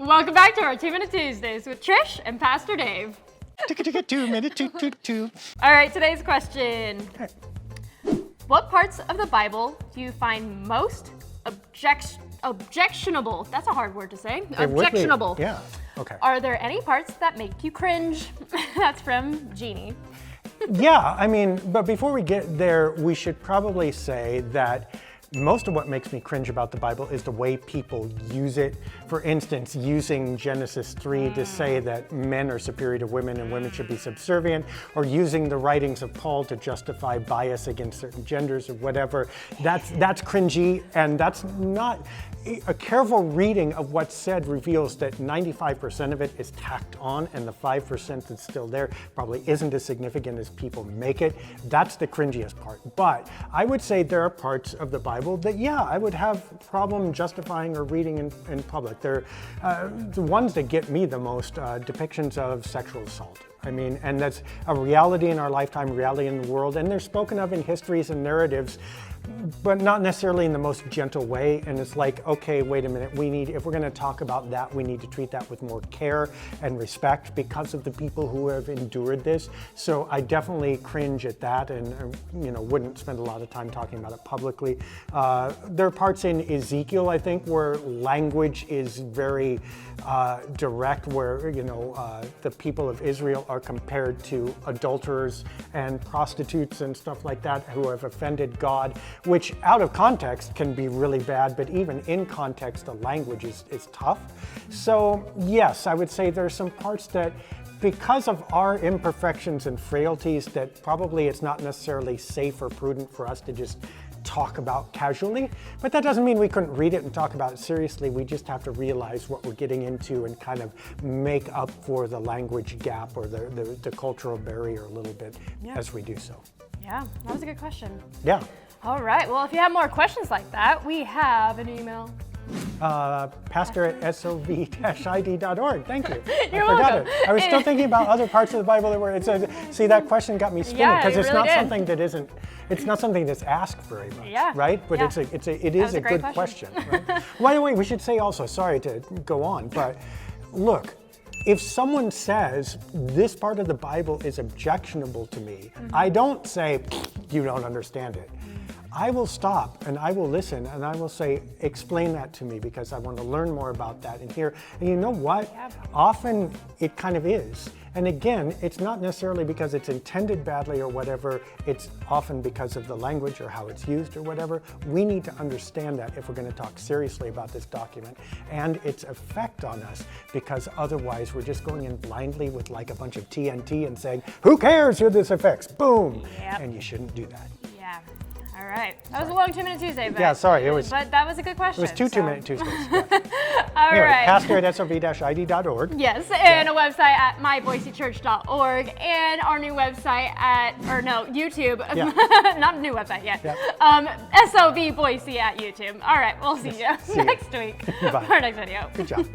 Welcome back to our 2-Minute Tuesdays with Trish and Pastor Dave. 2-minute two. All right, today's question. What parts of the Bible do you find most objectionable? That's a hard word to say. Objectionable. Yeah, okay. Are there any parts that make you cringe? That's from Jeannie. Yeah, I mean, but before we get there, we should probably say that most of what makes me cringe about the Bible is the way people use it. For instance, using Genesis 3 to say that men are superior to women and women should be subservient, or using the writings of Paul to justify bias against certain genders or whatever. That's cringy, and that's not... A careful reading of what's said reveals that 95% of it is tacked on, and the 5% that's still there probably isn't as significant as people make it. That's the cringiest part. But I would say there are parts of the Bible that, yeah, I would have problem justifying or reading in public. They're the ones that get me the most, depictions of sexual assault. I mean, and that's a reality in our lifetime, reality in the world, and they're spoken of in histories and narratives, but not necessarily in the most gentle way. And it's like, okay, wait a minute, if we're gonna talk about that, we need to treat that with more care and respect because of the people who have endured this. So I definitely cringe at that, and wouldn't spend a lot of time talking about it publicly. There are parts in Ezekiel, I think, where language is very direct, where the people of Israel are compared to adulterers and prostitutes and stuff like that who have offended God, which out of context can be really bad, but even in context, the language is tough. So yes, I would say there are some parts that, because of our imperfections and frailties, that probably it's not necessarily safe or prudent for us to just talk about casually, but that doesn't mean we couldn't read it and talk about it seriously. We just have to realize what we're getting into and kind of make up for the language gap or the cultural barrier a little bit as we do so. Yeah, that was a good question. Yeah. All right, well, if you have more questions like that, we have an email. pastor@sov-id.org. Thank you. You're I forgot welcome. it. I was still thinking about other parts of the Bible that were, see, that question got me spinning, because it's really not did. something that isn't, it's not something that's asked very much, right? But yeah. it is a good question, right? By the way, we should say also, sorry to go on, but look, if someone says this part of the Bible is objectionable to me, I don't say, you don't understand it. I will stop and I will listen and I will say, explain that to me, because I want to learn more about that and hear. And you know what? Often it kind of is. And again, it's not necessarily because it's intended badly or whatever. It's often because of the language or how it's used or whatever. We need to understand that if we're going to talk seriously about this document and its effect on us, because otherwise we're just going in blindly with like a bunch of TNT and saying, who cares who this affects? Boom. And you shouldn't do that. Yeah. All right. That was a long 2-Minute Tuesday, but, but that was a good question. It was two 2-minute Tuesdays. All anyway, right. pastor@sov-id.org. Yes, and a website at myboisechurch.org, and our new website YouTube. Not a new website yet. SOV Boise at YouTube. All right, we'll see you next week for our next video. Good job.